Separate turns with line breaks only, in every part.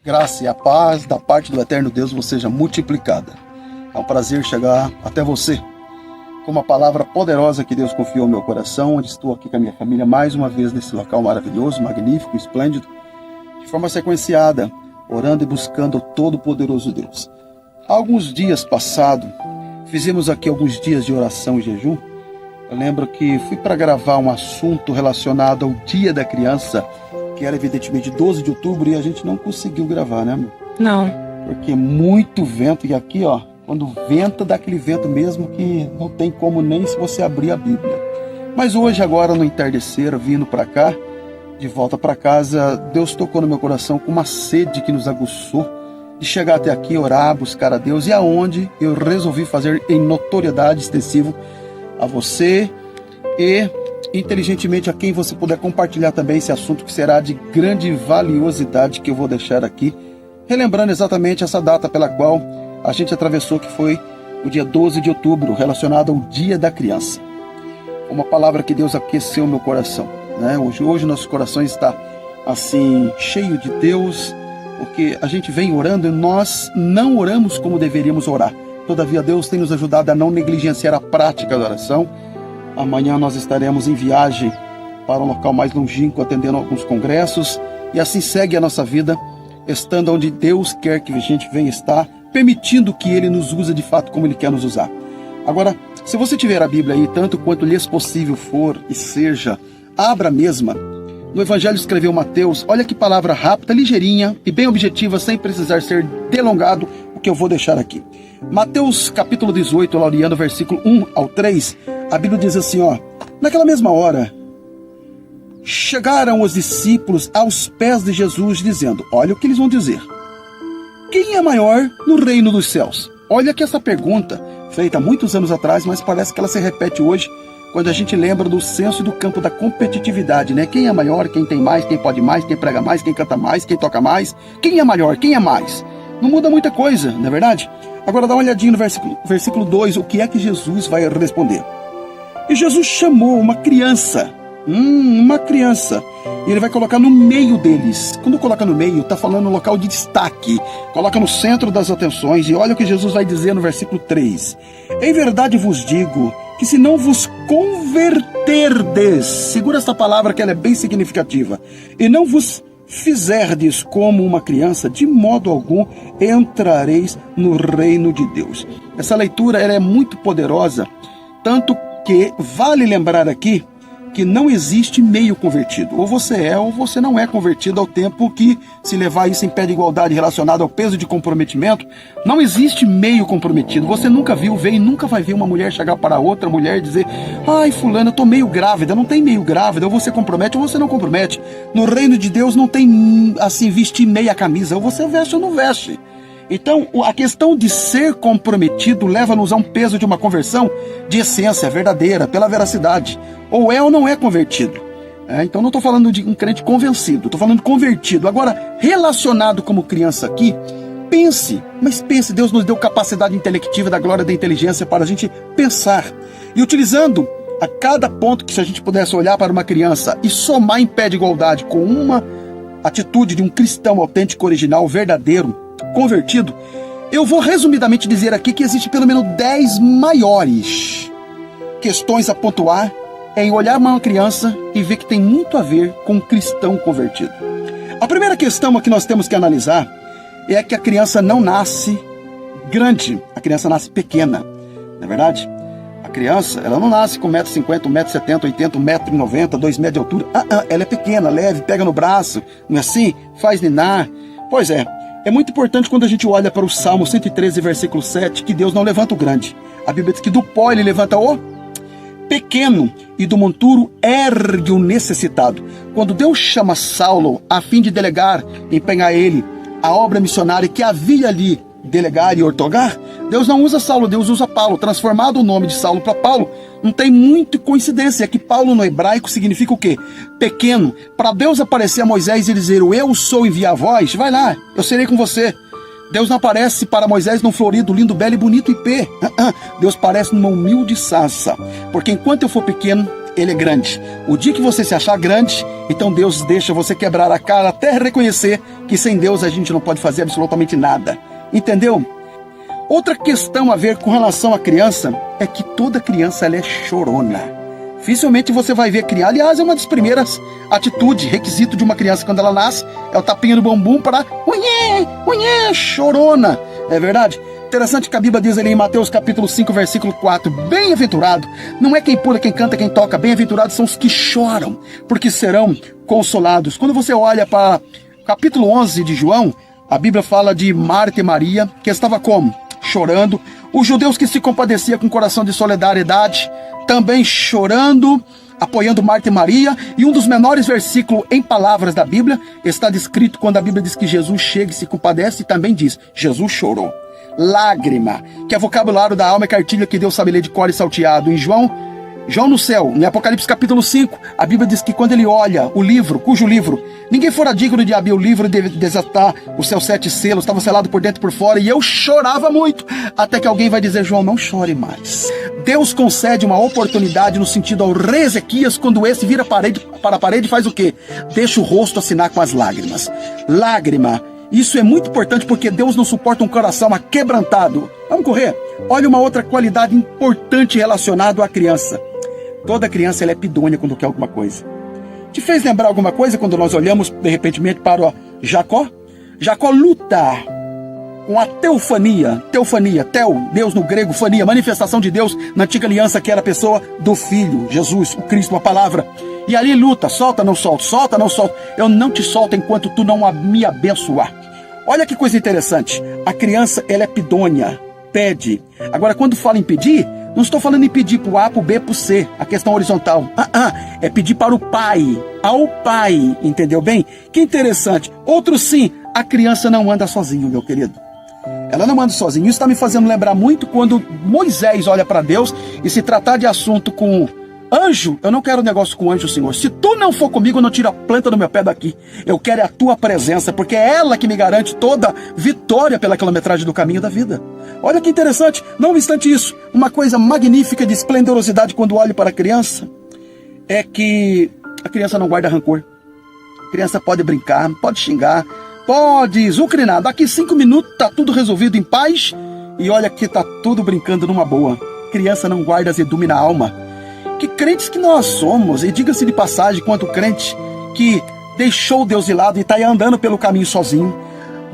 Graça e a paz da parte do eterno Deus vos seja multiplicada. É um prazer chegar até você com uma palavra poderosa que Deus confiou ao meu coração, onde estou aqui com a minha família mais uma vez nesse local maravilhoso, magnífico, esplêndido, de forma sequenciada, orando e buscando o todo-poderoso Deus. Há alguns dias passados, fizemos aqui alguns dias de oração e jejum. Eu lembro que fui para gravar um assunto relacionado ao Dia da Criança, que era evidentemente 12 de outubro, e a gente não conseguiu gravar, né, amor?
Não.
Porque muito vento, e aqui, ó, quando venta, dá aquele vento mesmo que não tem como nem se você abrir a Bíblia. Mas hoje, agora no entardecer, vindo para cá, de volta para casa, Deus tocou no meu coração com uma sede que nos aguçou de chegar até aqui, orar, buscar a Deus, e aonde eu resolvi fazer em notoriedade extensivo a você e inteligentemente a quem você puder compartilhar também esse assunto, que será de grande valiosidade, que eu vou deixar aqui, relembrando exatamente essa data pela qual a gente atravessou, que foi o dia 12 de outubro, relacionado ao Dia da Criança. Uma palavra que Deus aqueceu meu coração, né? Hoje nosso coração está assim, cheio de Deus, porque a gente vem orando e nós não oramos como deveríamos orar. Todavia Deus tem nos ajudado a não negligenciar a prática da oração. Amanhã nós estaremos em viagem para um local mais longínquo, atendendo alguns congressos, e assim segue a nossa vida, estando onde Deus quer que a gente venha estar, permitindo que Ele nos use de fato como Ele quer nos usar. Agora, se você tiver a Bíblia aí, tanto quanto lhes possível for e seja, abra a mesma. No Evangelho escreveu Mateus, olha que palavra rápida, ligeirinha e bem objetiva, sem precisar ser delongado, o que eu vou deixar aqui. Mateus capítulo 18, Laureano, versículo 1 ao 3, a Bíblia diz assim, ó: naquela mesma hora, chegaram os discípulos aos pés de Jesus, dizendo, olha o que eles vão dizer: quem é maior no reino dos céus? Olha que essa pergunta, feita há muitos anos atrás, mas parece que ela se repete hoje, quando a gente lembra do senso e do campo da competitividade, né? Quem é maior, quem tem mais, quem pode mais, quem prega mais, quem canta mais, quem toca mais, quem é maior, quem é mais? Não muda muita coisa, não é verdade? Agora dá uma olhadinha no versículo 2, o que é que Jesus vai responder. E Jesus chamou uma criança, e ele vai colocar no meio deles. Quando coloca no meio, está falando no local de destaque, coloca no centro das atenções, e olha o que Jesus vai dizer no versículo 3. Em verdade vos digo que se não vos converterdes, segura essa palavra que ela é bem significativa, e não vos fizerdes como uma criança, de modo algum entrareis no reino de Deus. Essa leitura ela é muito poderosa, tanto que vale lembrar aqui que não existe meio convertido. Ou você é ou você não é convertido, ao tempo que, se levar isso em pé de igualdade relacionado ao peso de comprometimento, não existe meio comprometido. Você nunca viu, vê e nunca vai ver uma mulher chegar para outra mulher e dizer: ai, fulana, eu tô meio grávida. Não tem meio grávida, ou você compromete ou você não compromete. No reino de Deus não tem assim, vestir meia camisa, ou você veste ou não veste. Então, a questão de ser comprometido leva-nos a um peso de uma conversão de essência verdadeira, pela veracidade. Ou é ou não é convertido. Então, não estou falando de um crente convencido, estou falando de convertido. Agora, relacionado como criança aqui, pense, Deus nos deu capacidade intelectiva da glória da inteligência para a gente pensar. E utilizando a cada ponto que, se a gente pudesse olhar para uma criança e somar em pé de igualdade com uma atitude de um cristão autêntico, original, verdadeiro, convertido, eu vou resumidamente dizer aqui que existe pelo menos 10 maiores questões a pontuar em olhar uma criança e ver que tem muito a ver com um cristão convertido. A primeira questão que nós temos que analisar é que a criança não nasce grande, a criança nasce pequena, não é verdade? A criança, ela não nasce com 1,50 m, 1,70 m, 80 m, 1,90 m, 2 metros de altura. Ela é pequena, leve, pega no braço, não é assim? Faz ninar. Pois é muito importante quando a gente olha para o Salmo 113, versículo 7, que Deus não levanta o grande. A Bíblia diz que do pó ele levanta o pequeno e do monturo ergue o necessitado. Quando Deus chama Saulo a fim de delegar, empenhar ele a obra missionária que havia ali, delegar e ortogar, Deus não usa Saulo, Deus usa Paulo. Transformado o nome de Saulo para Paulo, não tem muita coincidência, é que Paulo no hebraico significa o quê? Pequeno. Para Deus aparecer a Moisés e dizer: eu sou, enviar vós, vai lá, eu serei com você. Deus não aparece para Moisés num florido, lindo, belo e bonito ipê. Deus aparece numa humilde sarça, porque enquanto eu for pequeno, ele é grande. O dia que você se achar grande, então Deus deixa você quebrar a cara até reconhecer que sem Deus a gente não pode fazer absolutamente nada. Entendeu? Outra questão a ver com relação à criança é que toda criança ela é chorona. Dificilmente você vai ver criança. Aliás, é uma das primeiras atitudes, requisito de uma criança quando ela nasce, é o tapinha no bumbum para unhê, unhê, chorona. É verdade? Interessante que a Bíblia diz ali em Mateus capítulo 5, versículo 4, bem-aventurado, não é quem pula, quem canta, quem toca, bem-aventurados são os que choram, porque serão consolados. Quando você olha para o capítulo 11 de João, a Bíblia fala de Marta e Maria, que estava como? Chorando. Os judeus que se compadeciam com coração de solidariedade, também chorando, apoiando Marta e Maria. E um dos menores versículos em palavras da Bíblia está descrito quando a Bíblia diz que Jesus chega e se compadece, e também diz, Jesus chorou. Lágrima, que é vocabulário da alma e cartilha que Deus sabe ler de cor e salteado. Em João no céu, em Apocalipse capítulo 5, a Bíblia diz que quando ele olha o livro, cujo livro, ninguém fora digno de abrir o livro e de desatar os seus 7 selos, estava selado por dentro e por fora, e eu chorava muito, até que alguém vai dizer, João, não chore mais. Deus concede uma oportunidade no sentido ao rei Ezequias, quando esse vira para a parede e faz o quê? Deixa o rosto assinar com as lágrimas. Lágrima. Isso é muito importante porque Deus não suporta um coração aquebrantado. Vamos correr? Olha uma outra qualidade importante relacionada à criança. Toda criança ela é pidônia quando quer alguma coisa. Te fez lembrar alguma coisa quando nós olhamos de repente para Jacó? Jacó luta com a teofania, teo, Deus no grego, fania, manifestação de Deus na antiga aliança, que era a pessoa do Filho, Jesus, o Cristo, a palavra. E ali luta, solta, não solta, solta, não solta. Eu não te solto enquanto tu não me abençoar. Olha que coisa interessante. A criança, ela é pidônia, pede. Agora, quando fala em pedir, não estou falando em pedir para o A, para o B, para o C, a questão horizontal. É pedir para o pai, ao pai, entendeu bem? Que interessante. Outro sim, a criança não anda sozinha, meu querido. Ela não anda sozinha. Isso está me fazendo lembrar muito quando Moisés olha para Deus e se tratar de assunto com anjo, eu não quero negócio com anjo, Senhor. Se tu não for comigo, eu não tiro a planta do meu pé daqui. Eu quero a tua presença, porque é ela que me garante toda vitória pela quilometragem do caminho da vida. Olha que interessante. Não obstante isso, uma coisa magnífica de esplendorosidade quando olho para a criança é que a criança não guarda rancor. A criança pode brincar, pode xingar, pode zucrinar. Daqui 5 minutos tá tudo resolvido em paz e olha que tá tudo brincando numa boa. Criança não guarda azedume na alma. Que crentes que nós somos, e diga-se de passagem, quanto crente que deixou Deus de lado e está aí andando pelo caminho sozinho,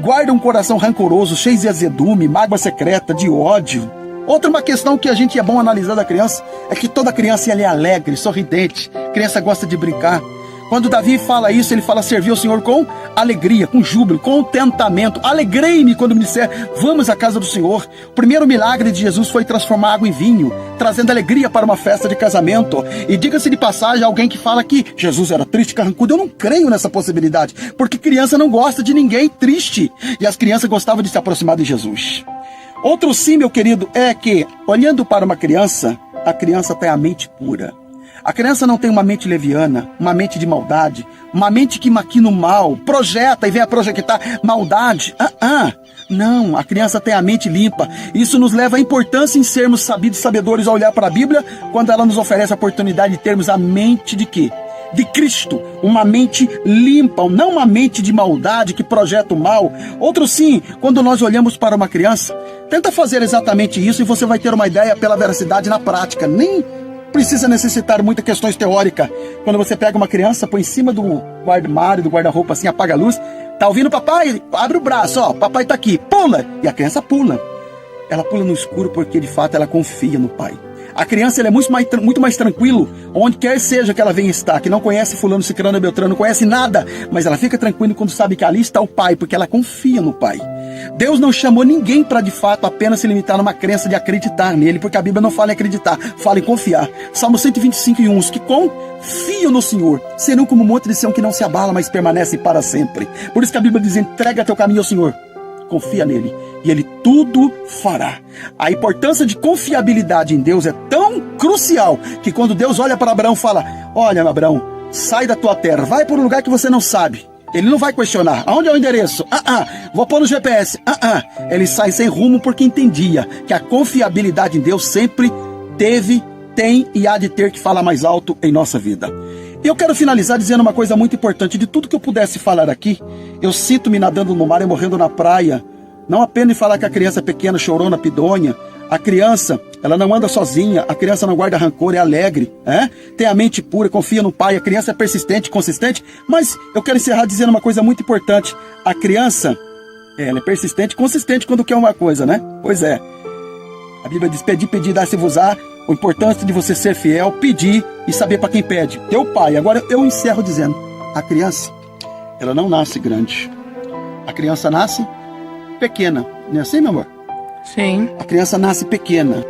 guarda um coração rancoroso, cheio de azedume, mágoa secreta, de ódio. Outra uma questão que a gente é bom analisar da criança é que toda criança ela é alegre, sorridente, criança gosta de brincar. Quando Davi fala isso, ele fala servir ao Senhor com alegria, com júbilo, contentamento. Alegrei-me quando me disser, vamos à casa do Senhor. O primeiro milagre de Jesus foi transformar água em vinho, trazendo alegria para uma festa de casamento. E diga-se de passagem, alguém que fala que Jesus era triste, carrancudo, eu não creio nessa possibilidade, porque criança não gosta de ninguém triste. E as crianças gostavam de se aproximar de Jesus. Outro sim, meu querido, é que, olhando para uma criança, a criança tem a mente pura. A criança não tem uma mente leviana, uma mente de maldade, uma mente que maquina o mal, projeta e vem a projetar maldade. Não, a criança tem a mente limpa. Isso nos leva à importância em sermos sabidos e sabedores ao olhar para a Bíblia, quando ela nos oferece a oportunidade de termos a mente de quê? De Cristo, uma mente limpa, não uma mente de maldade que projeta o mal. Outro sim, quando nós olhamos para uma criança, tenta fazer exatamente isso e você vai ter uma ideia pela veracidade na prática. Nem precisa necessitar muitas questões teóricas. Quando você pega uma criança, põe em cima do armário, do guarda-roupa, assim, apaga a luz, tá ouvindo papai? Abre o braço, ó, papai tá aqui, pula! E a criança pula. Ela pula no escuro porque, de fato, ela confia no pai. A criança ela é muito mais tranquilo, onde quer seja que ela venha estar, que não conhece fulano, cicrano, beltrano, não conhece nada, mas ela fica tranquila quando sabe que ali está o pai, porque ela confia no pai. Deus não chamou ninguém para, de fato, apenas se limitar numa crença de acreditar nele, porque a Bíblia não fala em acreditar, fala em confiar. Salmo 125:1, os que confiam no Senhor serão como um monte de Sião que não se abala, mas permanece para sempre. Por isso que a Bíblia diz, entrega teu caminho ao Senhor. Confia nele e ele tudo fará. A importância de confiabilidade em Deus é tão crucial que quando Deus olha para Abraão fala, olha Abraão, sai da tua terra, vai para um lugar que você não sabe. Ele não vai questionar, aonde é o endereço? Vou pôr no GPS. Ele sai sem rumo porque entendia que a confiabilidade em Deus sempre teve tem e há de ter que falar mais alto em nossa vida. E eu quero finalizar dizendo uma coisa muito importante. De tudo que eu pudesse falar aqui, eu sinto-me nadando no mar e morrendo na praia. Não apenas falar que a criança pequena chorou na pidonha. A criança, ela não anda sozinha. A criança não guarda rancor, é alegre, tem a mente pura, confia no pai. A criança é persistente, consistente. Mas eu quero encerrar dizendo uma coisa muito importante. A criança, ela é persistente e consistente quando quer uma coisa, né? Pois é. A Bíblia diz, pedir, dar-se-vos-á. O importante de você ser fiel, pedir e saber para quem pede. Teu pai. Agora eu encerro dizendo, a criança, ela não nasce grande. A criança nasce pequena. Não é assim, meu amor?
Sim.
A criança nasce pequena.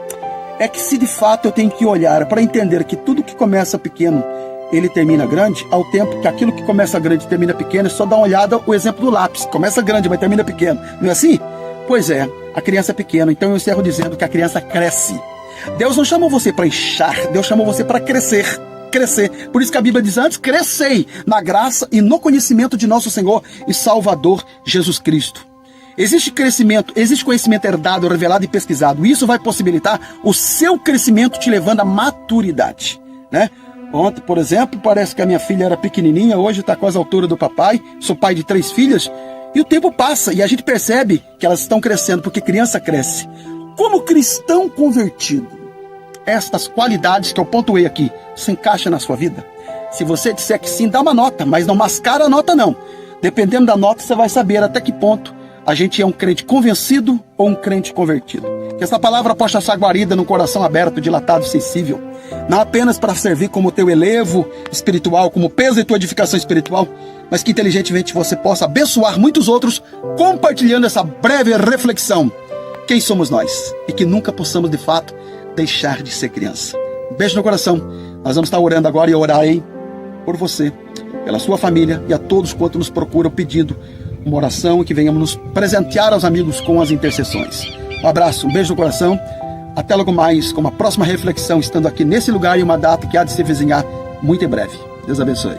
É que se de fato eu tenho que olhar para entender que tudo que começa pequeno, ele termina grande, ao tempo que aquilo que começa grande termina pequeno, é só dar uma olhada, o exemplo do lápis. Começa grande, mas termina pequeno. Não é assim? Pois é, a criança é pequena. Então eu encerro dizendo que a criança cresce. Deus não chamou você para inchar, Deus chamou você para crescer. Crescer. Por isso que a Bíblia diz antes, crescei na graça e no conhecimento de nosso Senhor e Salvador Jesus Cristo. Existe crescimento, existe conhecimento herdado, revelado e pesquisado. Isso vai possibilitar o seu crescimento te levando à maturidade, né? Ontem, por exemplo, parece que a minha filha era pequenininha, hoje está quase a altura do papai. Sou pai de 3 filhas e o tempo passa e a gente percebe que elas estão crescendo, porque criança cresce. Como cristão convertido, estas qualidades que eu pontuei aqui, se encaixa na sua vida? Se você disser que sim, dá uma nota, mas não mascara a nota não. Dependendo da nota, você vai saber até que ponto a gente é um crente convencido ou um crente convertido. Que essa palavra possa estar guarida num coração aberto, dilatado e sensível. Não apenas para servir como teu elevo espiritual, como peso de tua edificação espiritual, mas que inteligentemente você possa abençoar muitos outros, compartilhando essa breve reflexão. Quem somos nós? E que nunca possamos, de fato, deixar de ser criança. Um beijo no coração. Nós vamos estar orando agora e orarei por você, pela sua família e a todos quanto nos procuram pedindo uma oração e que venhamos nos presentear aos amigos com as intercessões. Um abraço, um beijo no coração. Até logo mais com uma próxima reflexão, estando aqui nesse lugar e uma data que há de se vizinhar muito em breve. Deus abençoe.